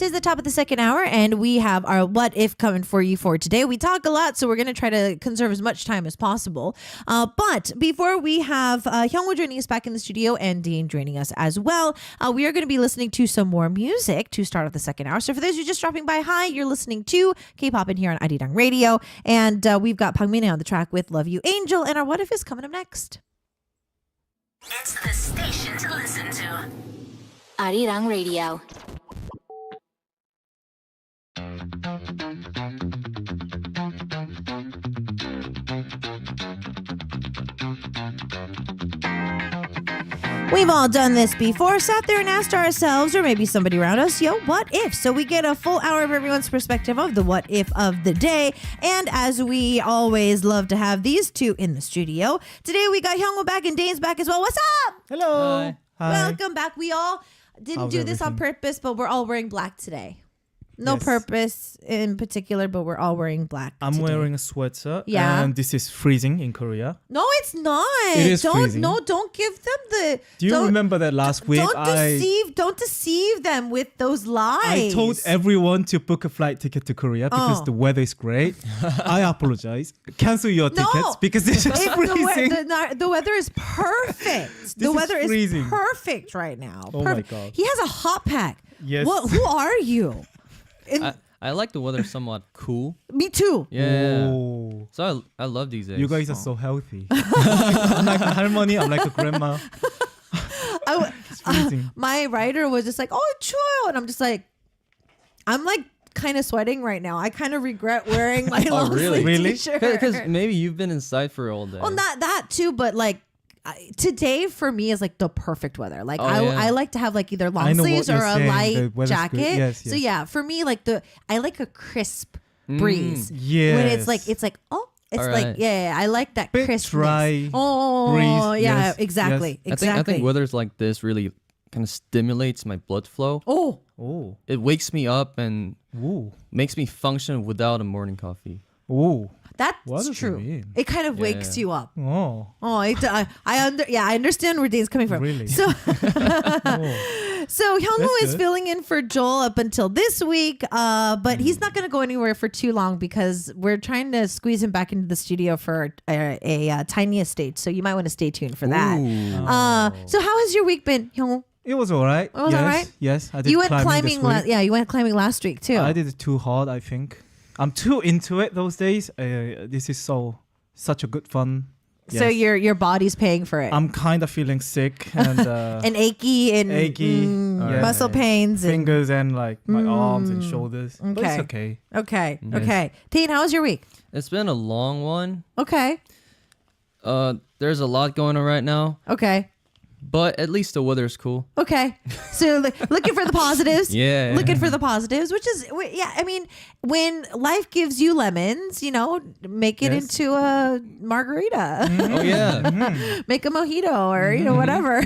is the top of the second hour, and we have our What If coming for you for today. We talk a lot, so we're going to try to conserve as much time as possible. But before we have Hyungwoo joining us back in the studio and Dean joining us as well, we are going to be listening to some more music to start off the second hour. So for those who are just dropping by, hi, you're listening to Kpoppin here on Arirang Radio, and we've got Pangmine on the track with Love You Angel, and our What If is coming up next. It's the station to listen to. Arirang Radio. We've all done this before, sat there and asked ourselves, or maybe somebody around us, what if? So we get a full hour of everyone's perspective of the what if of the day. And as we always love to have these two in the studio, today we got Hyungwoo back and Dane's back as well. What's up? Hello. Hi. Welcome back. We all didn't do this on purpose, but we're all wearing black today. No purpose in particular, but we're all wearing black I'm today. wearing a sweater. Yeah. And this is freezing in Korea. No, it's not. It is freezing. Don't give them the... Do you remember that last week Don't deceive them with those lies. I told everyone to book a flight ticket to Korea because the weather is great. I apologize. Cancel your tickets because it's just freezing. The weather is perfect. The weather is perfect right now. Oh my God. He has a hot pack. Yes. Who are you? I like the weather somewhat cool. Me too. Yeah. Oh. So I love these days. You guys are so healthy. I'm like a 할머니. I'm like a grandma. It's freezing. My writer was just like, "Oh, chill," and I'm just like, I'm like kind of sweating right now. I kind of regret wearing my long sleeve t-shirt. Because maybe you've been inside for all day. Well, not that too, but like today for me is like the perfect weather. Like I like to have like either long sleeves or a light jacket. Yes. So yeah, for me like I like a crisp breeze. Yes. When it's like I like that bit crispness. dry breeze. Yeah, Yes, exactly. yes. Exactly. I think weathers like this really kind of stimulates my blood flow. Oh. It wakes me up and Ooh. makes me function without a morning coffee. Ooh. That's What does it true. mean? It kind of wakes you up. Oh. I understand where Dane's coming from. Really? So, Oh. so Hyungwoo That's is good. filling in for Joel up until this week, but he's not going to go anywhere for too long because we're trying to squeeze him back into the studio for a tiniest stage. So you might want to stay tuned for that. So how has your week been, Hyungwoo? It was alright. It was alright? Yes, I did. You went climbing. This week. you went climbing last week too. I did it too hard. I think I'm too into it those days. This is such a good fun. So Yes. your body's paying for it. I'm kind of feeling sick and and achy and yes. muscle pains and fingers and like my arms and shoulders. But it's okay. Okay. Okay. Teen, how was your week? It's been a long one. Okay. There's a lot going on right now, Okay. but at least the weather's cool. Okay. So looking for the positives. Yeah. Looking for the positives, which is, I mean, when life gives you lemons, make it Yes. into a margarita, Oh yeah. make a mojito or, whatever.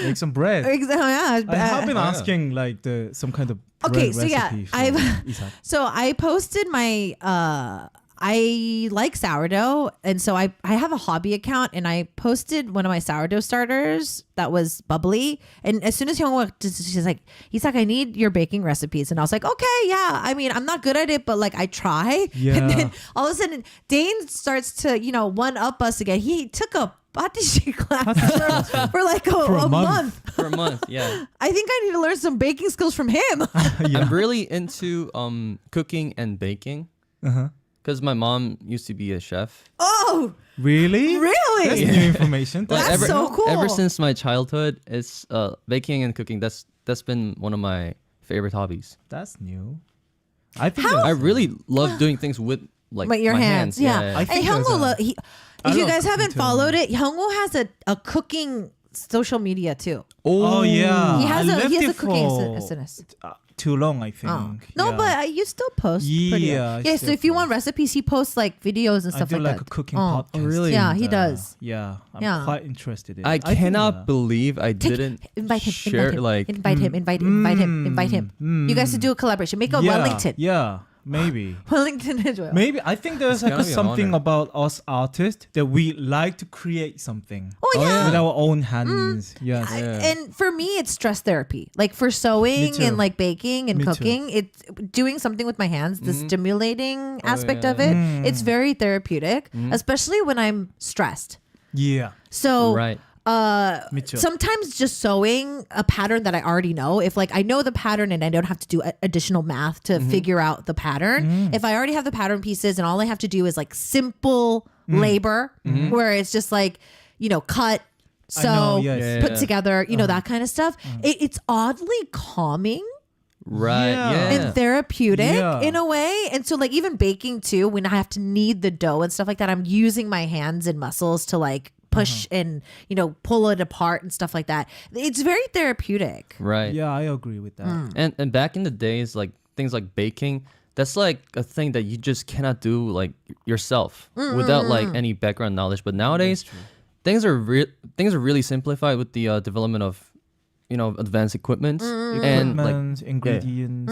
Make some bread. Yeah. I have been asking like some kind of bread Okay, so yeah, recipe for I've- Isak. So I posted my I like sourdough, and so I have a hobby account, and I posted one of my sourdough starters that was bubbly. And as soon as Hyungwoo, she's like, I need your baking recipes, and I was like, okay, yeah. I mean, I'm not good at it, but like I try. Yeah. And then all of a sudden, Dane starts to one up us again. He took a patishi class for like a month. For a month, yeah. I think I need to learn some baking skills from him. I'm really into cooking and baking. Uh-huh. Because my mom used to be a chef. Oh, Really? really? That's new information. That's so cool. Ever since my childhood, it's baking and cooking. That's been one of my favorite hobbies. That's new. I think I really love doing things with But my your hands, yeah. I And think there's Hyungwoo, if you love guys cooking haven't too. followed it, Hyungwoo has a cooking social media too. Oh yeah. He has I a left cooking it for SNS. too long, I think. Oh. No, Yeah. but you still post. pretty Yeah, I yeah. So still if you want post. recipes, he posts like videos and I stuff do like like that. a cooking Oh. podcast. really? Yeah, he does. Yeah, I'm Yeah. quite interested in. I think, cannot believe I didn't Invite him. share like invite him. You guys should do a collaboration. Make a yeah, Wellington. Yeah. maybe. Wellington 해줘요. Maybe I think there's like gonna be an something honor. about us artists that we like to create something Oh yeah. with our own hands. Yes. And for me, it's stress therapy. Like for sewing too. and like baking and Me too. cooking, it's doing something with my hands, the stimulating aspect of it. Mm. It's very therapeutic, especially when I'm stressed. Yeah. So Right. Me too. sometimes just sewing a pattern that I already know, if like I know the pattern and I don't have to do additional math to figure out the pattern, if I already have the pattern pieces and all I have to do is like simple labor where it's just like, you know, cut, I know, sew, yes. put together, you know, that kind of stuff. It's oddly calming Right. Yeah. Yeah. and therapeutic Yeah. in a way. And so like even baking too, when I have to knead the dough and stuff like that, I'm using my hands and muscles to like push and, you know, pull it apart and stuff like that. It's very therapeutic. Right. Yeah, I agree with that. And back in the days, like things like baking, that's like a thing that you just cannot do like yourself without like any background knowledge. But nowadays, things are really simplified with the development of, you know, advanced equipment and like Equipment, ingredients,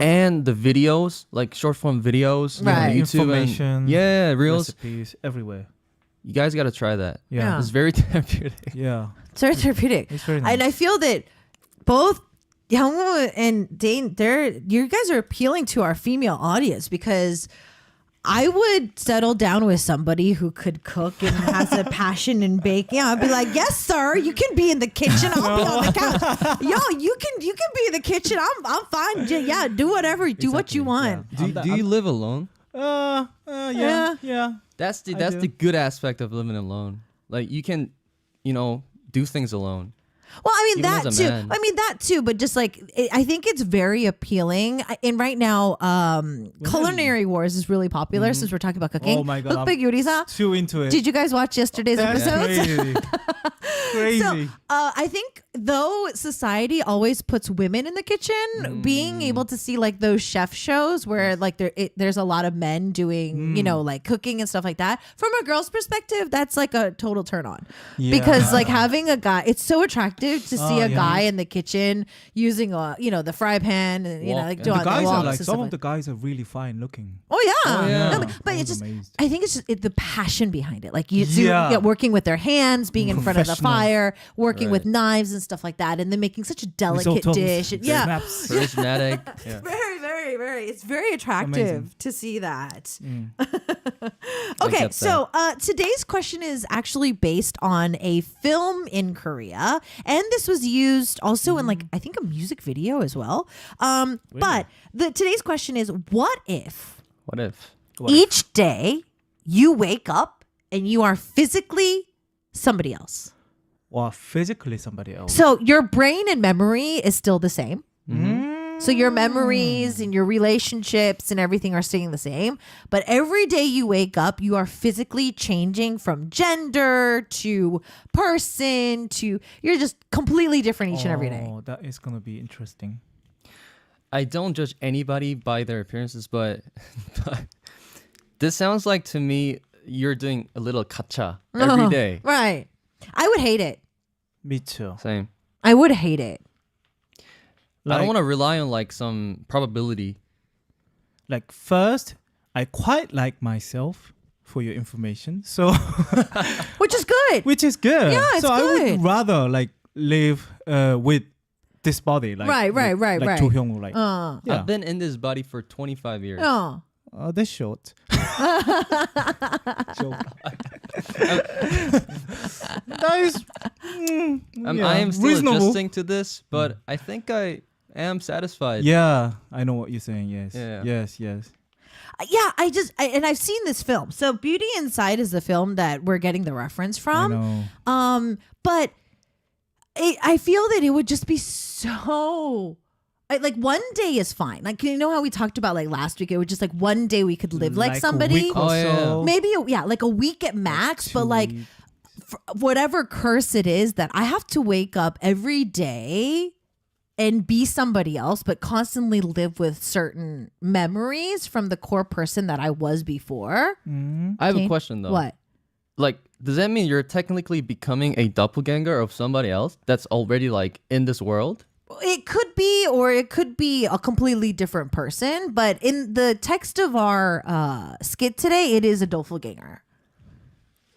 and the videos, like short form videos, Right. on YouTube and- information, yeah, reels. recipes everywhere. You guys got to try that. Yeah. It's very therapeutic. Yeah. It's very therapeutic. It's very nice. And I feel that both Hyungwoo and Dane, you guys are appealing to our female audience because I would settle down with somebody who could cook and has a passion in baking. I'd be like, yes, sir, you can be in the kitchen. I'll be on the couch. Yo, you can be in the kitchen. I'm fine. Yeah, do whatever. Do what you want. Yeah. Do you live alone? Yeah. That's the do. good aspect of living alone. Like you can, you know, do things alone. Well, I mean Even that as a too. man. I mean that too. But just like I think it's very appealing. And right now, Culinary Wars is really popular since we're talking about cooking. Oh my God, 흑백 요리사. Too into it. Did you guys watch yesterday's That's episodes? crazy. So I think though society always puts women in the kitchen, being able to see like those chef shows where like there's a lot of men doing you know like cooking and stuff like that. From a girl's perspective, that's like a total turn on because like having a guy, it's so attractive to see a guy in the kitchen using the fry pan and you know like doing the guys the are woks like and some stuff of the guys are really fine looking. Oh yeah, yeah. No, but I it's was just amazed. I think it's just the passion behind it. Like Yeah. working with their hands, being in front of the Professional. fire, working Right. with knives and stuff like that, and then making such a delicate Risottos, dish. Yeah, snaps. Charismatic. Yeah. very. It's very attractive Amazing. to see that. I Okay, get so today's question is actually based on a film in Korea, and this was used also in like I think a music video as well. But today's question is: what if What if? each day you wake up and you are physically somebody else? Or physically somebody else. So your brain and memory is still the same. So your memories and your relationships and everything are staying the same. But every day you wake up, you are physically changing from gender to person to you're just completely different each and every day. Oh, that is gonna be interesting. I don't judge anybody by their appearances, but this sounds like to me you're doing a little kacha every day. Right. I would hate it. Me too. Same. I would hate it. I don't want to rely on like some probability. Like first, I quite like myself for your information. So Which is good. which is good. Yeah, it's so I good. would rather like live with this body. Like Right. Like Cho Hyungwoo, like yeah. I've been in this body for 25 years. Oh. Oh, that's short. Joke. That is I am still reasonable. adjusting to this, but I think I am satisfied. Yeah, I know what you're saying. Yes. Yeah. Yes. Yeah, and I've seen this film. So Beauty Inside is the film that we're getting the reference I from. know. But I feel that it would just be so like one day is fine. Like you know how we talked about like last week, it was just like one day we could live like a somebody. week or Oh, yeah. so. Maybe like a week at max, but 2 like weeks. whatever curse it is that I have to wake up every day and be somebody else, but constantly live with certain memories from the core person that I was before. I have Okay. a question though. What? Like, does that mean you're technically becoming a doppelganger of somebody else that's already like in this world? It could be, or it could be a completely different person. But in the text of our skit today, it is a doppelganger.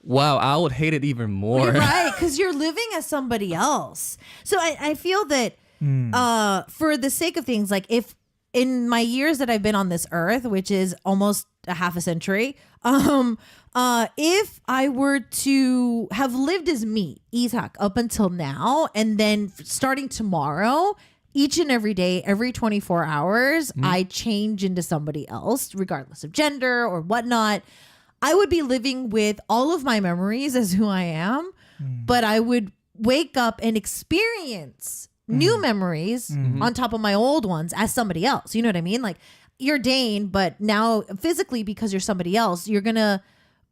Wow, I would hate it even more. You're right, because you're living as somebody else. So I feel that for the sake of things, like if in my years that I've been on this earth, which is almost a half a century, if I were to have lived as me, Isak, up until now, and then starting tomorrow, each and every day, every 24 hours, I change into somebody else, regardless of gender or whatnot, I would be living with all of my memories as who I am, but I would wake up and experience new memories on top of my old ones as somebody else. You know what I mean? Like, you're Dane, but now physically, because you're somebody else, you're going to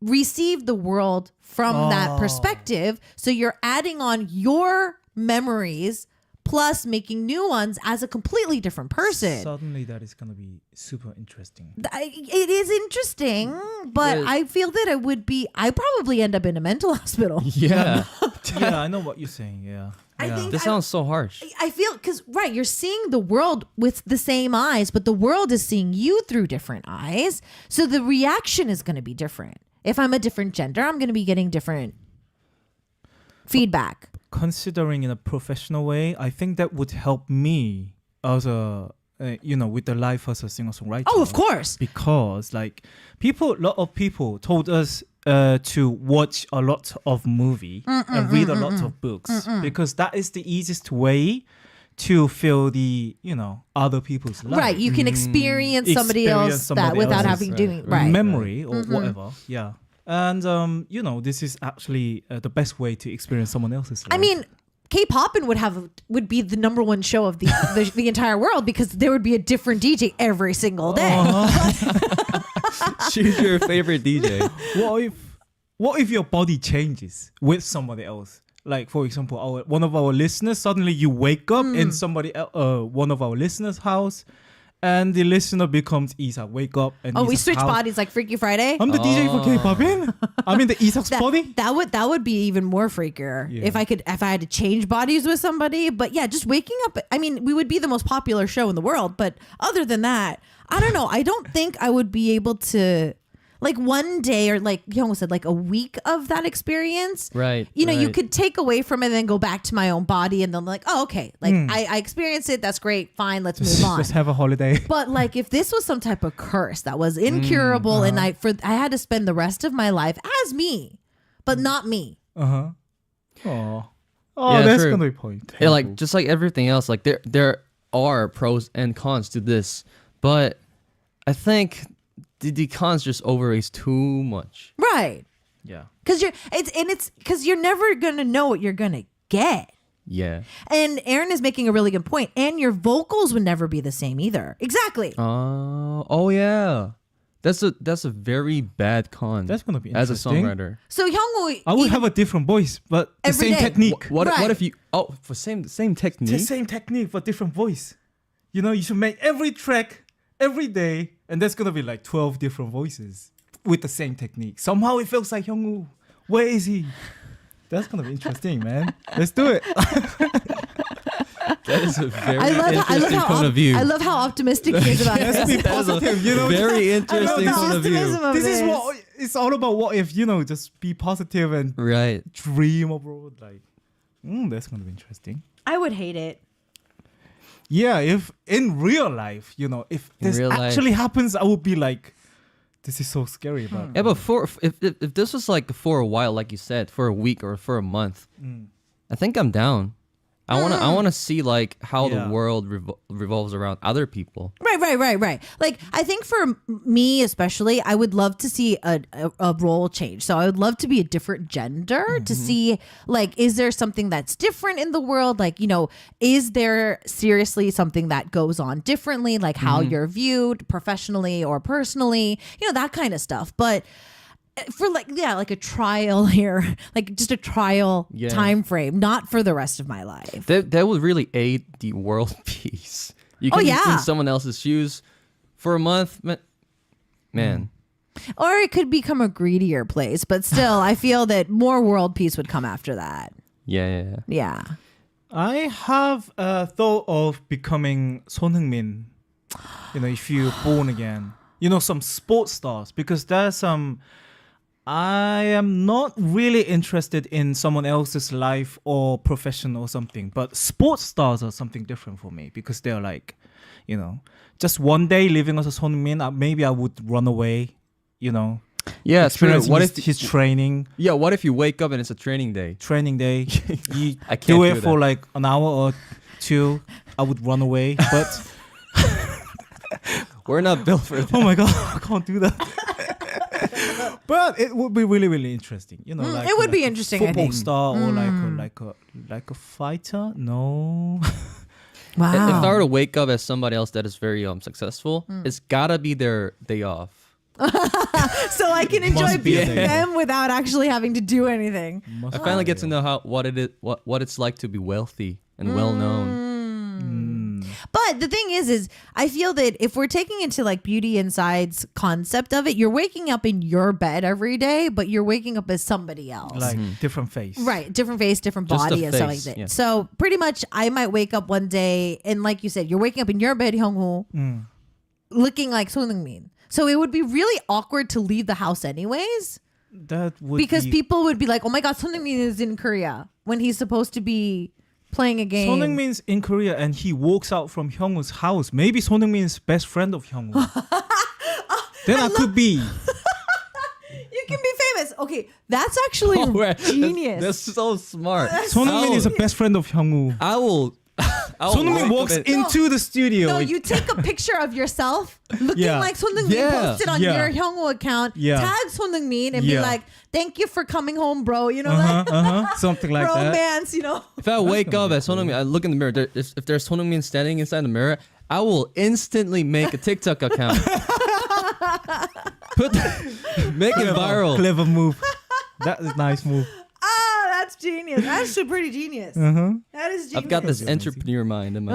receive the world from that perspective. So you're adding on your memories plus making new ones as a completely different person. Suddenly that is going to be super interesting. It is interesting, but I feel that I probably end up in a mental hospital. Yeah. Yeah, I know what you're saying. Yeah. I think This sounds so harsh. I feel, because right, you're seeing the world with the same eyes, but the world is seeing you through different eyes. So the reaction is going to be different. If I'm a different gender, I'm going to be getting different feedback. Considering in a professional way, I think that would help me as a with the life as a singer-songwriter. Oh, of course. Because like a lot of people told us to watch a lot of movie and read a lot of books because that is the easiest way to feel the other people's life. Right, you can experience somebody else that without having doing memory or whatever. Yeah. And this is actually the best way to experience someone else's life. I mean, Kpoppin would be the number one show of the entire world, because there would be a different DJ every single day. Choose your favorite DJ. What if your body changes with somebody else? Like, for example, one of our listeners, suddenly you wake up in one of our listeners' house, and the listener becomes Isak. Wake up and we switch bodies like Freaky Friday. I'm the DJ for Kpoppin. I'm in the Isak's body. That would be even more freakier if I had to change bodies with somebody. But yeah, just waking up. I mean, we would be the most popular show in the world. But other than that, I don't know. I don't think I would be able to. Like one day, or like Hyungwoo said, like a week of that experience. Right. You could take away from it and then go back to my own body, and then like, oh, okay. Like I experienced it. That's great. Fine. Let's move on. Just have a holiday. But like if this was some type of curse that was incurable and I had to spend the rest of my life as me, but not me. Oh, yeah, that's true. gonna be point. Yeah, like just like everything else, like there are pros and cons to this, but I think the cons just overweighs too much. Right. Yeah. Because you're never gonna know what you're gonna get. Yeah. And Aaron is making a really good point. And your vocals would never be the same either. Exactly. Oh yeah. That's a very bad con. That's gonna be as a interesting. songwriter. So Hyungwoo, I would have a different voice, but the Every same day. technique. What Right. if you for same technique? The same technique but different voice. You should make every track every day, and there's gonna be like 12 different voices with the same technique. Somehow it feels like Hyungwoo. Where is he? That's gonna be interesting, man. Let's do it. That is a very interesting point of view. I love how optimistic he is about Let's be this. positive. Very interesting the point of view. optimism of This is this. what it's all about. What if just be positive and Right. dream abroad? Like, that's gonna be interesting. I would hate it. Yeah, if in real life, if this real life. actually happens, I would be like, this is so scary. But Yeah, but if this was like for a while, like you said, for a week or for a month, I think I'm down. I wanna see like how Yeah. the world revolves around other people. Right. Like, I think for me especially, I would love to see a role change. So I would love to be a different gender to see, like, is there something that's different in the world? Like, is there seriously something that goes on differently? Like how you're viewed professionally or personally, that kind of stuff. But for like a trial here, like just a trial time frame, not for the rest of my life. That would really aid the world peace. You can be in someone else's shoes for a month, man. Or it could become a greedier place, but still, I feel that more world peace would come after that. Yeah. Yeah. I have thought of becoming Son Heung-min. If you're born again. Some sports stars, because there's some. I am not really interested in someone else's life or profession or something, but sports stars are something different for me because they're like, just one day living as a Son Heung-min, maybe I would run away, Yeah, it's true. experiencing What his, if his training. Yeah, what if you wake up and it's a training day? Training day, you I can't do it do for that. like an hour or two. I would run away, but We're not built for that. oh my god, I can't do that. But it would be really, really interesting. Like it would be a interesting, I Football think. star or like a fighter. No, Wow. If I were to wake up as somebody else that is very successful, it's gotta be their day off. So I can enjoy Must be a being thing. them without actually having to do anything. I finally get to know what it is, what it's like to be wealthy and well known. But the thing is I feel that if we're taking into like Beauty Inside's concept of it, you're waking up in your bed every day, but you're waking up as somebody else. like different face. Right, different face, different Just body, a and stuff like face, that. yeah. So pretty much, I might wake up one day, and like you said, you're waking up in your bed, Hyungwoo, looking like Son Heung-min. So it would be really awkward to leave the house anyways, That would because be, people would be like, "Oh my God, Son Heung-min is in Korea when he's supposed to be playing a game." Son Heung-min's in Korea and he walks out from Hyungwoo's house. Maybe Son Heung-min's best friend of Hyungwoo. Then I could be. You can be famous. Okay, that's actually Oh, right. genius. That's so smart. Son Heung-min is a best friend of Hyungwoo. I will. Son Heung-min walks into the studio. No, you take a picture of yourself looking Yeah. like Son Heung-min, Yeah. post it on Yeah. your Hyungwoo account, Yeah. tag Son Heung-min and be Yeah. like, "Thank you for coming home, bro." Like Something like that. romance, If I wake up as Son Heung-min, I look in the mirror. If there's Son Heung-min standing inside the mirror, I will instantly make a TikTok account. Make it viral. Clever move. That is a nice move. Oh, that's genius. That's pretty genius. That is genius. I've got this entrepreneur mind in my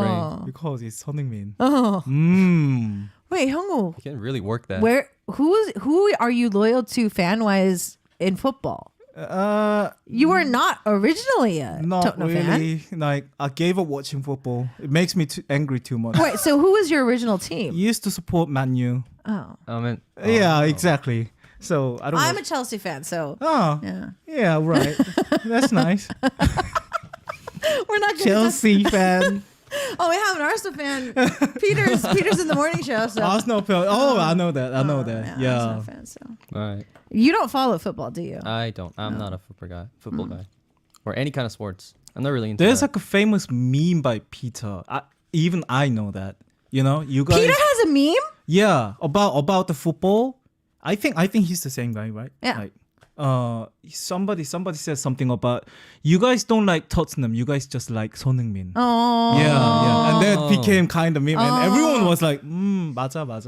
brain. Because it's Son Heung-min. Oh. Mm. Wait, Hyungwoo, You can't really work that. who are you loyal to fan wise in football? You were not originally a Not Tottenham fan. really. Like, I gave up watching football. It makes me angry too much. Wait, so who was your original team? Used to support Man U. Oh, I mean, Yeah, exactly. So I don't. I'm a Chelsea fan, so Oh, yeah. yeah, right. That's nice. We're not going Chelsea fan. Oh, we have an Arsenal fan. Peter's in the morning show, so Arsenal fan. Oh, I know that. I know that. Arsenal Yeah. fan, so. all right. You don't follow football, do you? I don't. I'm not a football guy, or any kind of sports. I'm not really into There's that. like a famous meme by Peter. Even I know that. You guys. Peter has a meme? Yeah, about the football. I think he's the same guy, right? Yeah. Like, somebody said something about you guys don't like Tottenham. You guys just like Son Heung-min. Oh. Yeah, and that became kind of meme, and everyone was like, 맞아. Like,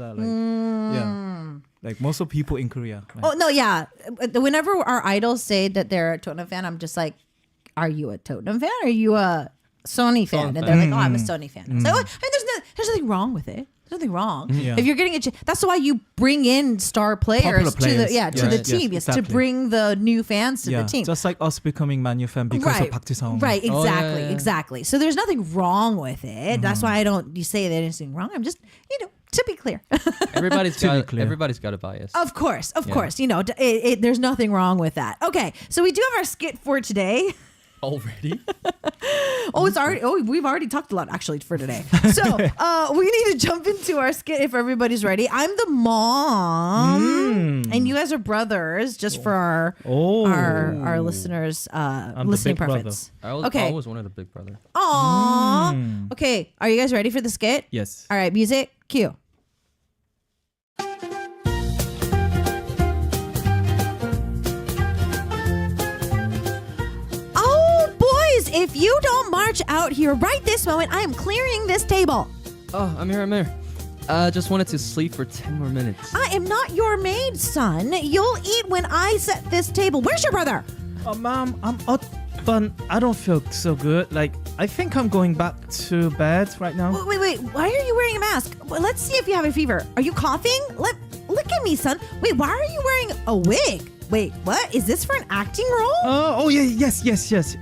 yeah, like most of people in Korea. Like, Oh, no, yeah. Whenever our idols say that they're a Tottenham fan, I'm just like, are you a Tottenham fan? Or are you a Sony fan? And they're like, oh, I'm a Sony fan. I was like, I mean, there's nothing wrong with it. There's nothing wrong. Yeah. If you're getting that's why you bring in star players, Popular players. to the Yes, team. Yes, to exactly. bring the new fans to yeah, the team. just like us becoming Man U fan because of Park Ji-sung. Right, Oh, exactly, yeah. exactly. So there's nothing wrong with it. That's why I don't you say that there's anything wrong. I'm just, to be clear. Everybody's To be got clear. everybody's got a bias. Of course. There's nothing wrong with that. Okay, so we do have our skit for today. Already? We've already talked a lot actually for today. So we need to jump into our skit if everybody's ready. I'm the mom, and you guys are brothers, just for our listeners listening big brother. preference. I Okay. was one of the big brother. Aww. Okay, are you guys ready for the skit? Yes. All right, music, cue. Oh, boys, if you don't march out here right this moment, I am clearing this table. Oh, I'm here. Just wanted to sleep for 10 more minutes. I am not your maid, son. You'll eat when I set this table. Where's your brother? Mom, I'm up, but I don't feel so good. Like, I think I'm going back to bed right now. Wait. Why are you wearing a mask? Well, let's see if you have a fever. Are you coughing? Look at me, son. Wait, why are you wearing a wig? Wait, what? Is this for an acting role? Oh yeah, yes.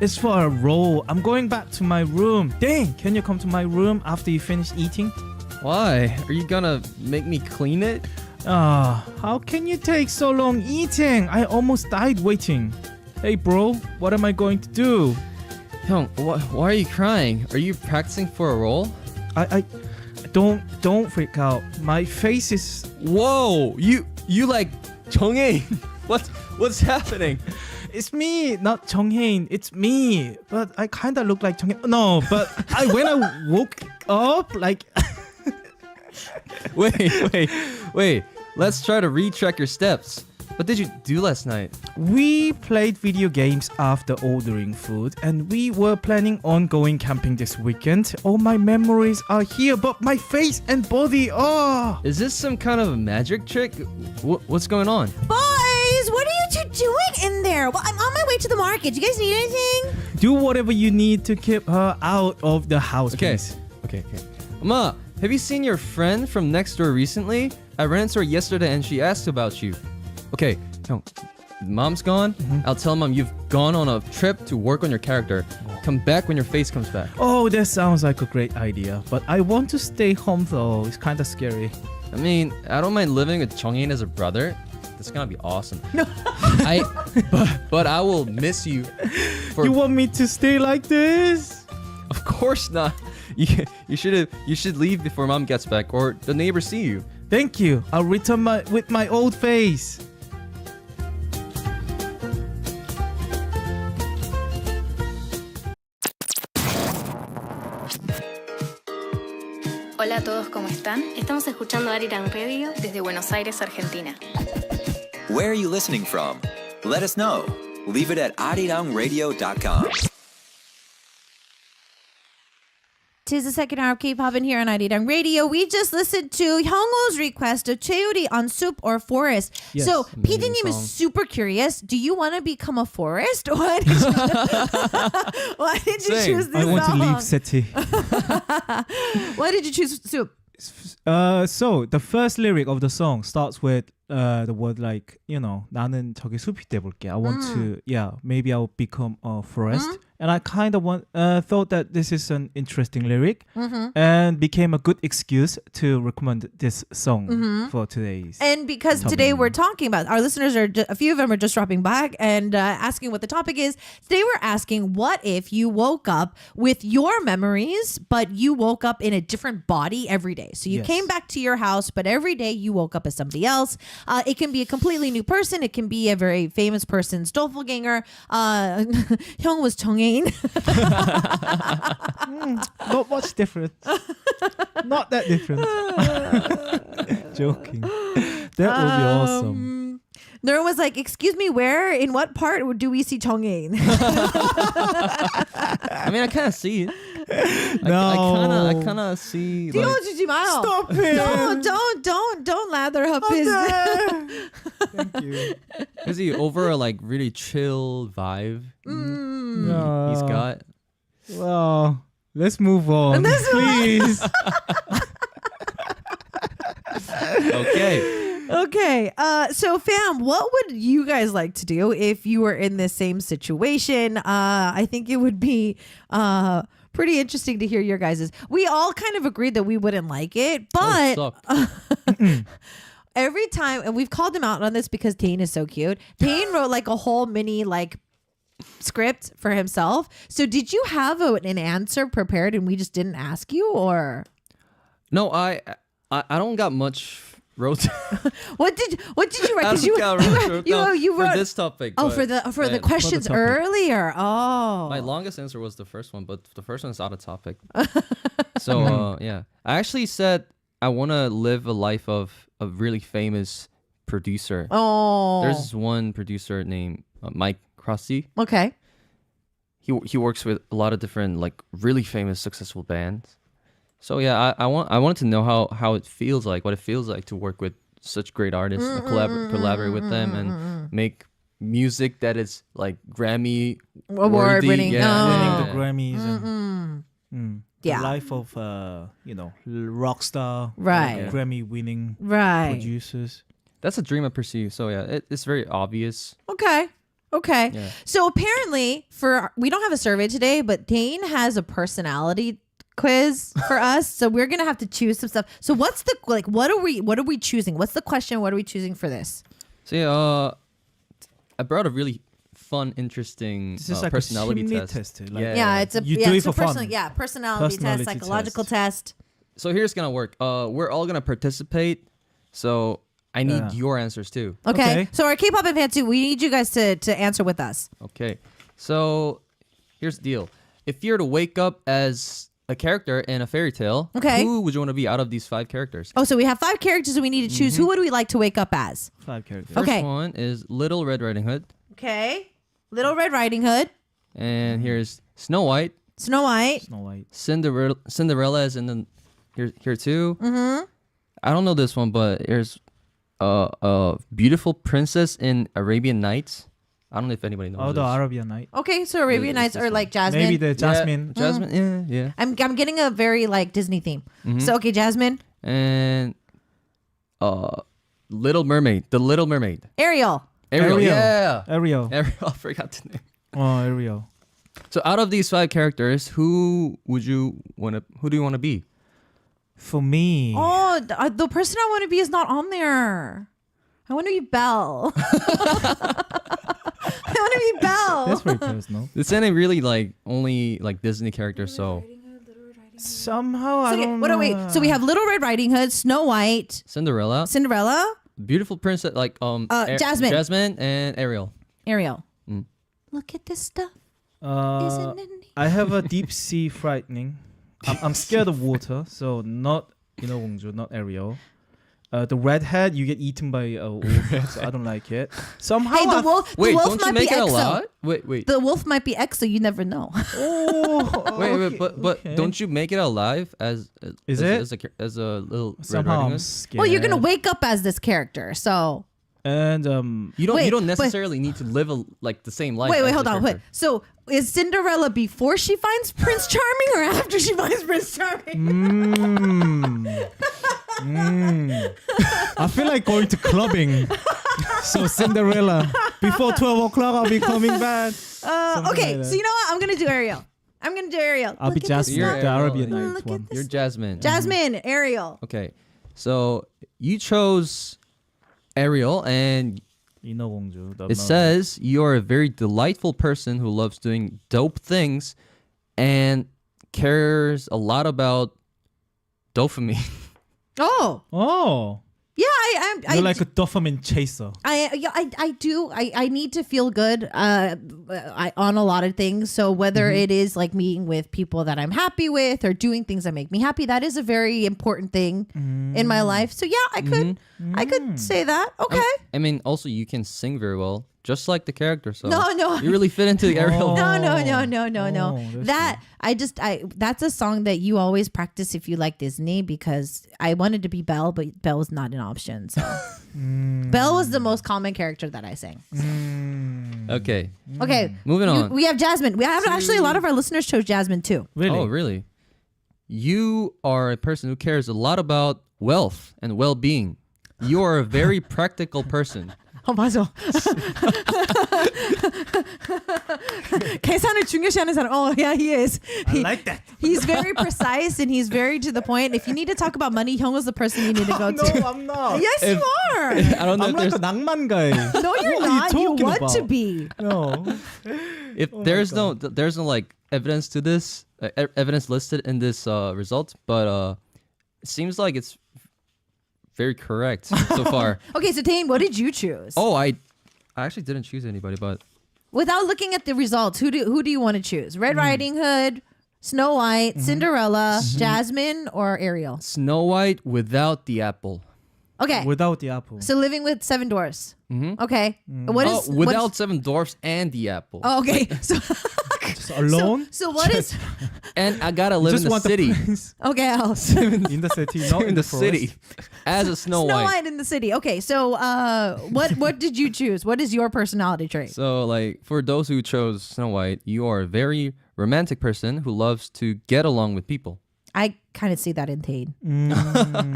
It's for a role. I'm going back to my room. Dang, can you come to my room after you finish eating? Why? Are you gonna make me clean it? How can you take so long eating? I almost died waiting. Hey bro, what am I going to do? Hyung, why are you crying? Are you practicing for a role? I don't freak out. My face is Whoa! You like Chonghae? What's happening? it's me, not Chonghae. It's me. But I kinda look like Chonghae. No, but when I woke up, like Wait. Let's try to retrack your steps. What did you do last night? we played video games after ordering food, and we were planning on going camping this weekend. All my memories are here, but my face and body, Is this some kind of a magic trick? What's going on? Boys, what are you two doing in there? Well, I'm on my way to the market. You guys need anything? do whatever you need to keep her out of the house, Okay. please. Okay. Ma, have you seen your friend from next door recently? I ran into her yesterday and she asked about you. Okay, Hyung, mom's gone. I'll tell mom you've gone on a trip to work on your character. Come back when your face comes back. Oh, that sounds like a great idea, but I want to stay home though. It's kind of scary. I mean, I don't mind living with Chonghae as a brother. That's gonna be awesome. But I will miss you. You want me to stay like this? Of course not. You should leave before mom gets back, or the neighbors see you. Thank you. I'll return with my old face. Hola a todos, ¿cómo están? Estamos escuchando Arirang Radio desde Buenos Aires, Argentina. Where are you listening from? Let us know. Leave it at arirangradio.com. Tis the second hour of Kpoppin here on Arirang Radio. We just listened to Hyungwoo's request of Cheuri on Soup or Forest. Yes, so amazing PD님 is song. super curious. Do you want to become a forest? Why did you, why did you Same. choose this I want to song? leave city. Why did you choose Soup? So the first lyric of the song starts with the word like, 나는 저기 숲이 돼볼게. I want to, maybe I'll become a forest. And I kind of thought that this is an interesting lyric and became a good excuse to recommend this song for today's. And because today we're talking about, our listeners are, a few of them are just dropping back and asking what the topic is. Today we're asking, what if you woke up with your memories, but you woke up in a different body every day? So you Yes. came back to your house, but every day you woke up as somebody else. It can be a completely new person. It can be a very famous person's doppelganger. Hyung was Chonghae. Not much different. Not that different. Joking. That would be awesome. There was like, excuse me, where, in what part do we see Chonghae? I mean, I kind of see it. No. I kind of see. Like, Stop it. Don't lather up his. Thank you. is he over a like really chill vibe? He's got. Well, let's move on. Please. Okay. Okay, so fam, what would you guys like to do if you were in this same situation? I think it would be pretty interesting to hear your guys's. We all kind of agreed that we wouldn't like it, but sucked. every time, and we've called him out on this because Dane is so cute. Dane wrote like a whole mini like script for himself. So did you have an answer prepared and we just didn't ask you, or No, I don't got much wrote. what did you write? I 'Cause don't got wrote down you for wrote this topic. oh but- for the but questions topic. earlier. Oh, My longest answer was the first one, but the first one's out of topic. So yeah, I actually said I want to live a life of a really famous producer. oh, There's this one producer named Mike Crossy. okay. He works with a lot of different like really famous successful bands. So yeah, I wanted to know how it feels like, what it feels like to work with such great artists, and collaborate with them, and make music that is like Grammy Award worthy. winning. Yeah, Oh. Winning yeah. the Grammys and Yeah. the life of rock star, Right. Grammy winning Right. producers. That's a dream I pursue. So yeah, it's very obvious. Okay. Yeah. So apparently, we don't have a survey today, but Dane has a personality quiz for us. So we're gonna have to choose some stuff. So what's the what are we choosing? What's the question? What are we choosing for this? So yeah, I brought a really fun, interesting This is like personality a test. test. Like, Yeah, it's a You do it it's a for fun. personality test, Personality psychological test. So here's gonna work. We're all gonna participate. So I need Yeah. your answers too. Okay. Okay. So our K-pop fans too, we need you guys to answer with us. Okay. So here's the deal. If you're to wake up as a character in a fairy tale, Okay. who would you want to be out of these 5 characters? Oh, so we have 5 characters and we need to choose who would we like to wake up as? 5 characters. First Okay. one is Little Red Riding Hood, Okay. Little Red Riding Hood, and here's Snow White. Snow White. Snow White. Cinderella is in the here too. Mm-hmm. I don't know this one, but here's a beautiful princess in Arabian Nights. I don't know if anybody knows. Oh, the this. Arabian Night. Okay, so Arabian It's Nights this or one. like Jasmine. Maybe the Jasmine. Yeah, Jasmine. Yeah. I'm getting a very like Disney theme. So okay, Jasmine, And Little Mermaid. The Little Mermaid. Ariel. Ariel. Yeah. Ariel. Ariel. I forgot the name. Oh, Ariel. So out of these 5 characters, who do you want to be? For me. Oh, the person I want to be is not on there. I want to be Belle. I want to be Belle. That's very personal. This ain't really like only like Disney characters, so Somehow I So, okay, don't wait, know. wait. So we have Little Red Riding Hood, Snow White, Cinderella, Cinderella, beautiful princess, like Jasmine. Jasmine and Ariel. Ariel. Mm. Look at this stuff. Uh, Isn't it neat? I have a deep sea frightening. I'm scared of water, so not Wongju, not Ariel. The redhead, you get eaten by a wolf, so I don't like it. Somehow, Hey, the wolf. Wait, the wolf don't you might make be it a exo. lot? Wait, The wolf might be exo. You never know. Oh, wait, okay, but okay. don't you make it alive as Is as, it? as a little Red Somehow Riding I'm Hood? scared. Well, you're gonna wake up as this character. So And You don't Wait, you don't but- necessarily need to live like the same life. wait, as hold the on, wait. character. So is Cinderella before she finds Prince Charming or after she finds Prince Charming? I feel like going to clubbing. So Cinderella, before 12 o'clock, I'll be coming back. Okay, like so that. you know what? I'm gonna do Ariel. I'll be Look at this Jasmine, You're stuff. the Ariel. Arabian Night Look at one. this. You're Jasmine. Jasmine, Ariel. Okay, so you chose Ariel, and Wongju. it says you're a very delightful person who loves doing dope things and cares a lot about dopamine. Oh, Oh, yeah. you're like a dopamine chaser. I do. I need to feel good on a lot of things. So whether it is like meeting with people that I'm happy with or doing things that make me happy, that is a very important thing in my life. So yeah, I could say that. Okay. I mean, also you can sing very well, just like the character. So No. you really fit into the Ariel. No. Oh, that's That's a song that you always practice if you like Disney, because I wanted to be Belle, but Belle was not an option. So Belle was the most common character that I sang. Okay, Okay. moving on. We have Jasmine. We have actually a lot of our listeners chose Jasmine too. Really? Oh, really? You are a person who cares a lot about wealth and well-being. You are a very practical person. 어 맞아. 계산을 중요시하는 사람. Oh yeah, he is. I like that. He's very precise and he's very to the point. If you need to talk about money, Hyungwoo's the person you need to go No, to. I'm not. Yes, you are. I don't know I'm if like a there's 낭만 guy. No, you're What are not. You talking want to about? be. No. there's no like evidence to this evidence listed in this result, but it seems like it's very correct so far. Okay, so Dane, what did you choose? Oh, I actually didn't choose anybody, but Without looking at the results, who do you want to choose? Red Riding Hood, Snow White, Cinderella, Jasmine, or Ariel? Snow White without the apple. Okay, Without the apple. so living with 7 dwarfs. Okay, what is Without 7 dwarfs and the apple. Oh, okay, so Just alone? so what is? And I gotta live in Just the want city. the prince Okay, else. in the city, not in the forest. city as a Snow, Snow White. White in the city. Okay, so what did you choose? What is your personality trait? So, like, for those who chose Snow White, you are a very romantic person who loves to get along with people. I kind of see that in Dane.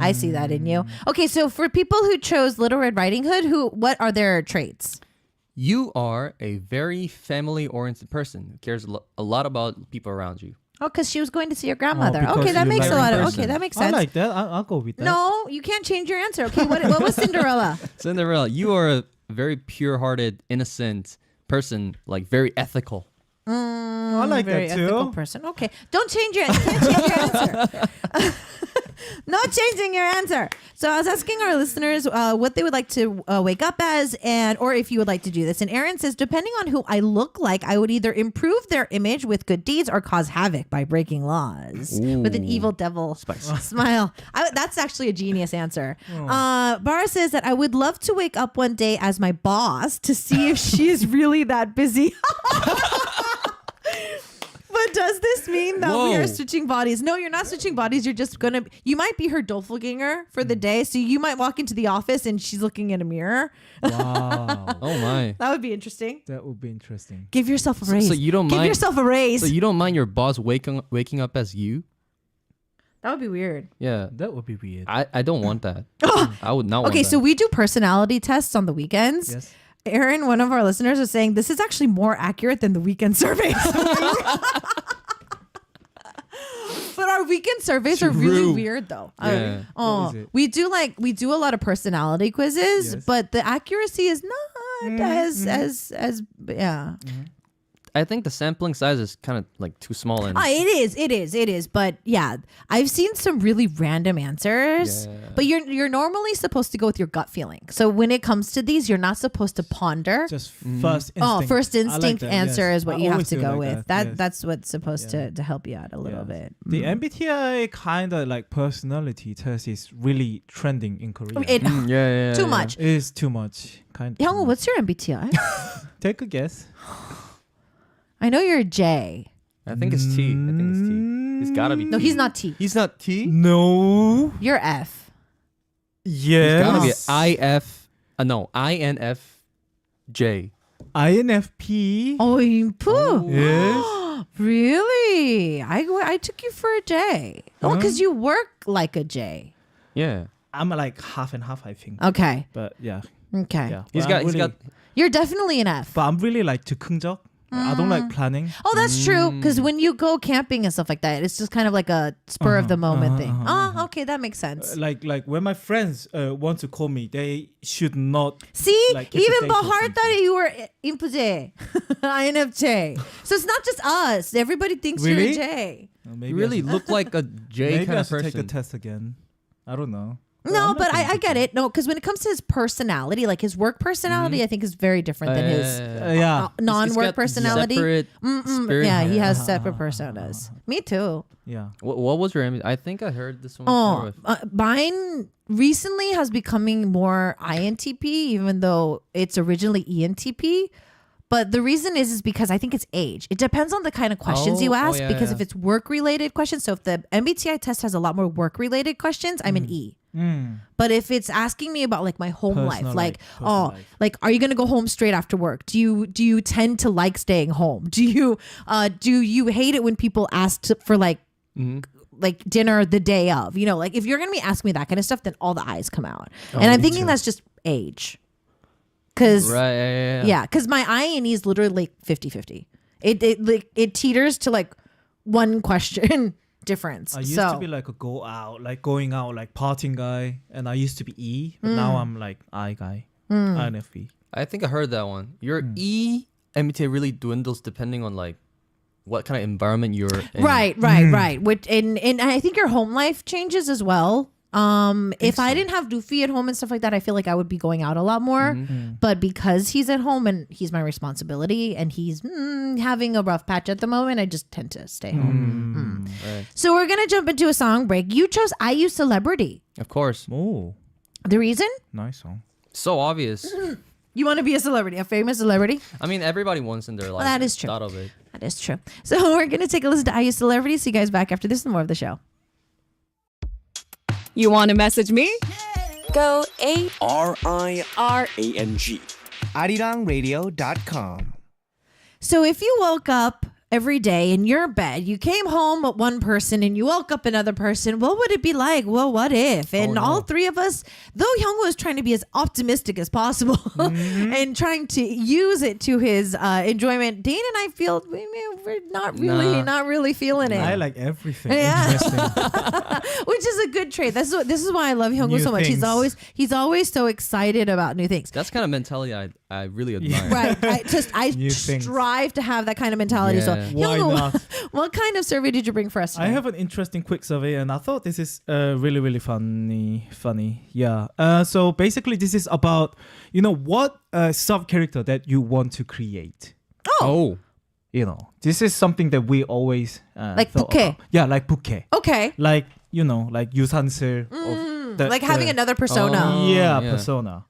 I see that in you. Okay, so for people who chose Little Red Riding Hood, what are their traits? You are a very family-oriented person who cares a lot about people around you. Oh, because she was going to see your grandmother. because Okay, that you makes like a lot of. person. Okay, that makes I sense. like that. I'll go with that. No, you can't change your answer. Okay, what was Cinderella? Cinderella, you are a very pure-hearted, innocent person, like very ethical. I like Very that ethical too. person. Okay, don't change your. You can't change your answer. No changing your answer. So I was asking our listeners what they would like to wake up as, or if you would like to do this. And Aaron says, depending on who I look like, I would either improve their image with good deeds or cause havoc by breaking laws with an evil devil smile. That's actually a genius answer. Bara says that I would love to wake up one day as my boss to see if she is really that busy. But does this mean that we are Whoa. switching bodies? No, you're not switching bodies. You're just you might be her doppelganger for the day. So you might walk into the office and she's looking in a mirror. Wow. Oh my. That would be interesting. That would be interesting. Give yourself a raise. So you don't Give mind- yourself a raise. So you don't mind your boss waking up as you? That would be weird. Yeah. That would be weird. I don't want that. I would not want Okay, that. so we do personality tests on the weekends. Yes. Aaron, one of our listeners, was saying this is actually more accurate than the weekend surveys. But our weekend surveys are really True. weird, though. Yeah. What is it? We do a lot of personality quizzes, Yes. but the accuracy is not as yeah. I think the sampling size is kind of like too small. And It is. But yeah, I've seen some really random answers. Yeah. But you're normally supposed to go with your gut feeling. So when it comes to these, you're not supposed to ponder. Just first instinct. First I like instinct that, answer yes. is what I you have always to do go like with. that, yes. That's what's supposed to help you out a little Yes. bit. The MBTI kind of like personality test is really trending in Korea. It, yeah. too much. It is too much. Kind of. Hyungwoo, what's your MBTI? Take a guess. I know you're a J. I think it's T. It's gotta be T. No, he's not T. He's not T? No. You're F. Yes. It's gotta be INFJ. INFP. Oh, poo. Yes. Really? I took you for a J. Oh, because you work like a J. Yeah. I'm like half and half, I think. Okay. But yeah. Okay. Yeah. He's But got You're definitely an F. But I'm really like to 긍적. I don't like planning. Oh, that's true. Because when you go camping and stuff like that, it's just kind of like a spur of the moment thing. Oh, okay, that makes sense. Like when my friends want to call me, they should not. See, like, get the even date or Bahar something. thought you were impuje, INFJ. So it's not just us. Everybody thinks you're a Really? J. Maybe You really look like a J maybe kind I of should take the person. test again. I don't know. No, I'm but not I thinking. get it. No, because when it comes to his personality, like his work personality, I think is very different than his Yeah. non-work It's got personality. Separate spirit. Yeah, he has separate personas. Me too. Yeah. What was your? I think I heard this one. Oh, before. mine recently has becoming more INTP, even though it's originally ENTP. But the reason is because I think it's age. It depends on the kind of questions you ask. yeah, because yeah. if it's work-related questions, so if the MBTI test has a lot more work-related questions, I'm an E. But if it's asking me about like my home Personal life, like personal life. like are you gonna go home straight after work? Do you tend to like staying home? Do you hate it when people ask for like dinner the day of? You know, like if you're gonna be asking me that kind of stuff, then all the eyes come out. And I'm thinking that's just age. Cause Right. yeah, because my I and E is literally like 50-50. It teeters to like one question difference. I used to be like a going out, like partying guy, and I used to be E, but now I'm like I guy, INFP. I think I heard that one. Your E MBTI really dwindles depending on like what kind of environment you're in. Right. Which and I think your home life changes as well. If I didn't have Doofy at home and stuff like that, I feel like I would be going out a lot more. But because he's at home and he's my responsibility and he's having a rough patch at the moment, I just tend to stay home. Right. So we're gonna jump into a song break. You chose IU Celebrity. Of course. Oh, The reason? nice song. So obvious. You want to be a celebrity, a famous celebrity? I mean, everybody wants in their life. that is true. Thought of it. That is true. So we're gonna take a listen to IU Celebrity. See you guys back after this and more of the show. You want to message me? Go RIRANG. ArirangRadio.com. So if you woke up every day in your bed, you came home with one person and you woke up another person, what would it be like? Well, what if? And all three of us, though Hyungwoo is trying to be as optimistic as possible and trying to use it to his enjoyment, Dane and I feel we're not really feeling it. I like everything. Yeah. Interesting. Which is a good trait. This is why I love Hyungwoo New so much. things. He's always so excited about new things. That's kind of mentality I really admire. Right. I New things. strive to have that kind of mentality. So Yeah. Why Hyungwoo, not? what kind of survey did you bring for us today? I have an interesting quick survey, and I thought this is really, really funny. Yeah. So basically, this is about what sub character that you want to create. Oh. This is something that we always Like thought bouquet. about. Yeah, like bouquet. Okay. Like like 유산슬. Of Like having another persona. Oh. yeah, yeah. persona.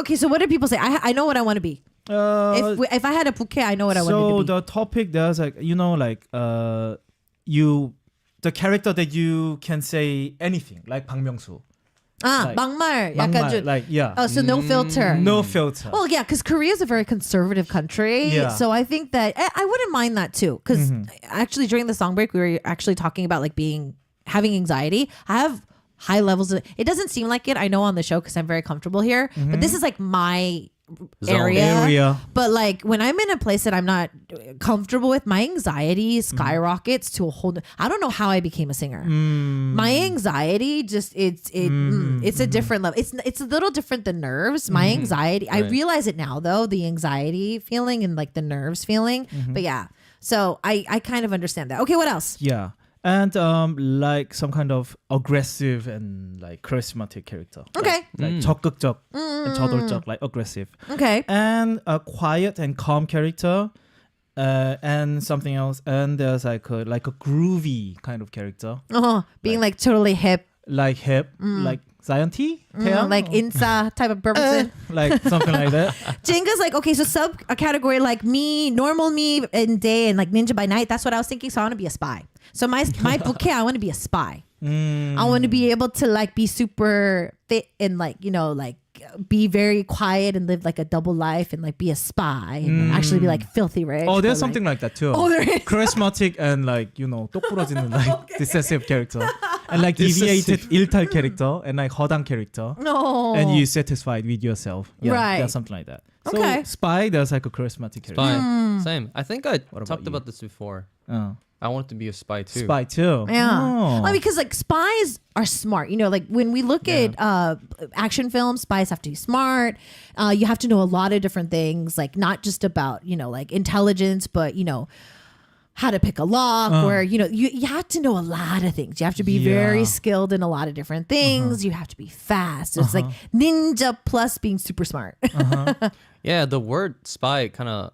Okay, so what do people say? I know what I want to be. If I had a bouquet, I know what I wanted So to be. the topic there's like the character that you can say anything like 박명수. like- 막말. 약간 좀, like yeah. oh, so no filter. No filter. Well, yeah, because Korea is a very conservative country. Yeah. So I think that I wouldn't mind that too. Because actually during the song break, we were actually talking about like having anxiety. I have high levels of it. Doesn't seem like it. I know on the show because I'm very comfortable here. But this is like my Zone. Area. But like when I'm in a place that I'm not comfortable with, my anxiety skyrockets to a whole. I don't know how I became a singer. My anxiety just it's a different level. It's a little different than nerves. My anxiety. I Right. realize it now though. The anxiety feeling and like the nerves feeling. But yeah. So I kind of understand that. Okay, what else? Yeah. And like some kind of aggressive and like charismatic character. Okay. Like 적극적 and 저돌적, like aggressive. Okay. And a quiet and calm character. And something else. And there's like a groovy kind of character. Being like totally hip. Like hip, like Zion T? Taeyang? Like insa type of person. Like something like that. Jinga's like, okay, so sub a category like me, normal me in day and like ninja by night. That's what I was thinking. So I want to be a spy. So my bouquet, I want to be a spy. I want to be able to like be super fit and like, like be very quiet and live like a double life and like be a spy and actually be like filthy rich. Oh, there's but, something like that too. Oh, there is. Charismatic and like, 똑부러지는 like decisive character. And like deviated 일탈 character and like 허당 character. No. And you satisfied with yourself. Yeah, Right. Yeah, something like that. So Okay. spy, there's like a charismatic character. Spy. Same. I think I about talked you? about this before. Oh. I want to be a spy too. Spy too. Yeah. Oh. Well, because like spies are smart. Like when we look at action films, spies have to be smart. You have to know a lot of different things, like not just about, like intelligence, but, how to pick a lock or, you have to know a lot of things. You have to be very Yeah. skilled in a lot of different things. You have to be fast. It's like ninja plus being super smart. Yeah, the word spy kind of.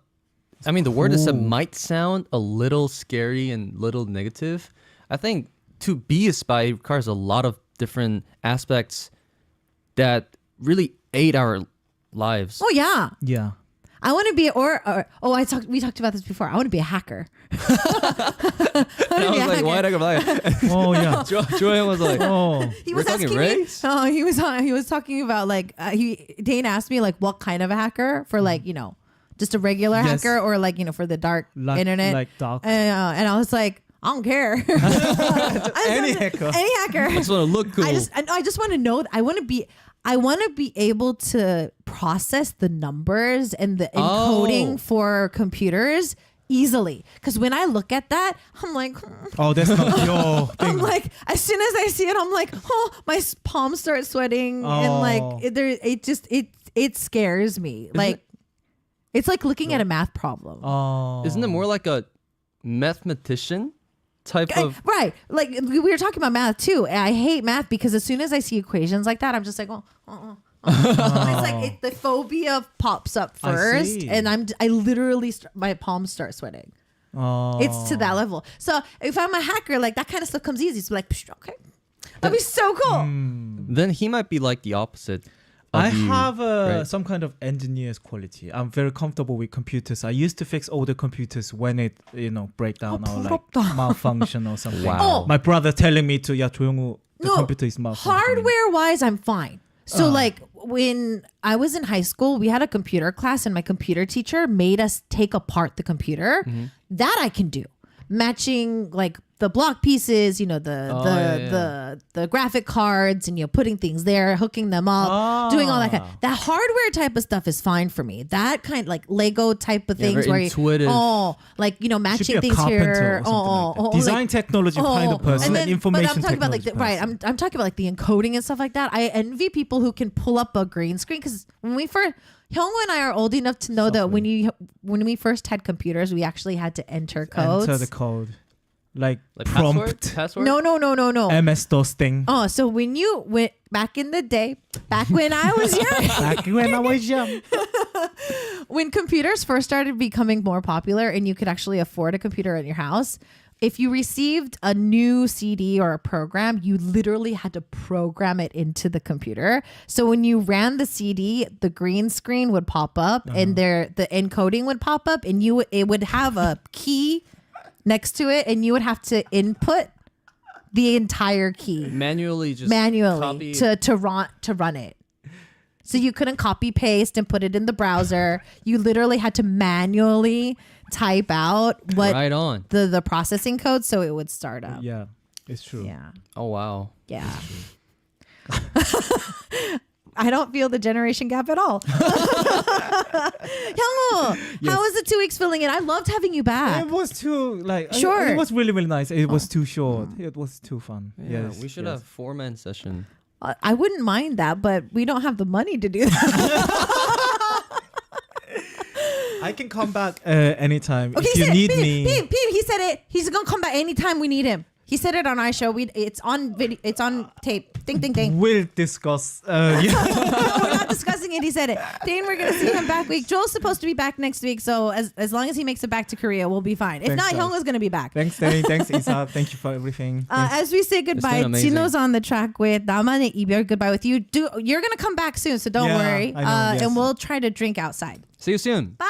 I mean, the word itself might sound a little scary and little negative. I think to be a spy requires a lot of different aspects that really aid our lives. Oh, yeah. Yeah. I want to be, we talked about this before. I want to be a hacker. And I was like, why did I go like? Oh, yeah. Joanne was like, Oh. He We're was talking asking race? me. Oh, he was talking about like Dane asked me like what kind of a hacker for like just a regular Yes. hacker or like for the dark Like- internet. like dark. And I was like, I don't care. Any hacker. Any hacker. I just want to look cool. I just want to know. I want to be able to process the numbers and the encoding for computers easily. Because when I look at that, I'm like, Oh, that's not your I'm thing. like, as soon as I see it, I'm like, oh, palms start sweating, and like Oh. it scares me. Like it's like looking at a math problem. Oh. Isn't it more like a mathematician type of? Right, like we were talking about math too. And I hate math because as soon as I see equations like that, I'm just like, It's like the phobia pops up I first, see. and I literally my palms start sweating. Oh. It's to that level. So if I'm a hacker, like that kind of stuff comes easy. It's like, psh, okay, that'd be so cool. Then he might be like the opposite. Of I you, have right? some kind of engineer's quality. I'm very comfortable with computers. I used to fix all the computers when it, break down or like 부럽다. malfunction or something. Wow. Oh. My brother telling me to, 조용우, the No, computer is malfunctioning. hardware wise, I'm fine. So like when I was in high school, we had a computer class and my computer teacher made us take apart the computer. That I can do. Matching like the block pieces, you know, the graphic cards and, you know, putting things there, hooking them up, doing all that kind of, that hardware type of stuff is fine for me. That kind like Lego type of things very where intuitive. like, you know, Should be matching a things carpenter here. or something like that. Design technology kind of person and information but I'm talking about like technology I'm talking about like the encoding and stuff like that. I envy people who can pull up a green screen because when we first Hyungwoo and I are old enough to know that when we first had computers, we actually had to enter codes. Enter the code. Like prompt. prompt. Password? No. MS-DOS thing. Oh, so when you went back in the day, back when I was young, Back when I was young. when computers first started becoming more popular and you could actually afford a computer at your house, if you received a new CD or a program, you literally had to program it into the computer. So when you ran the CD, the green screen would pop up and the encoding would pop up and it would have a key next to it and you would have to input the entire key Manually copy. to run it. So you couldn't copy paste and put it in the browser. You literally had to manually type out what Right on. the processing code so it would start up. Yeah, it's true. Yeah. Oh wow. Yeah. I don't feel the generation gap at all. Hyungwoo, how was the 2 weeks filling in? I loved having you back. It was too like Sure. it was really nice. It was too short. It was too fun. Yeah, Yes, we should yes. have 4-man session. I wouldn't mind that, but we don't have the money to do that. I can come back anytime Okay, if you need me. Pete, he said it. He's gonna come back anytime we need him. He said it on our show. It's on video. It's on tape. Ding, ding, ding. We'll discuss. Yeah. No, we're not discussing it. He said it. Dane, we're gonna see him back week. Joel's supposed to be back next week, so as long as he makes it back to Korea, we'll be fine. If Thanks, not, guys. Hyungwoo's gonna be back. Thanks, Danny. Thanks, Isa. Thank you for everything. As we say goodbye, been amazing. Tino's on the track with 나만의 이별. Goodbye with you. You're gonna come back soon, so don't Yeah, worry. I know, yes. And we'll try to drink outside. See you soon. Bye.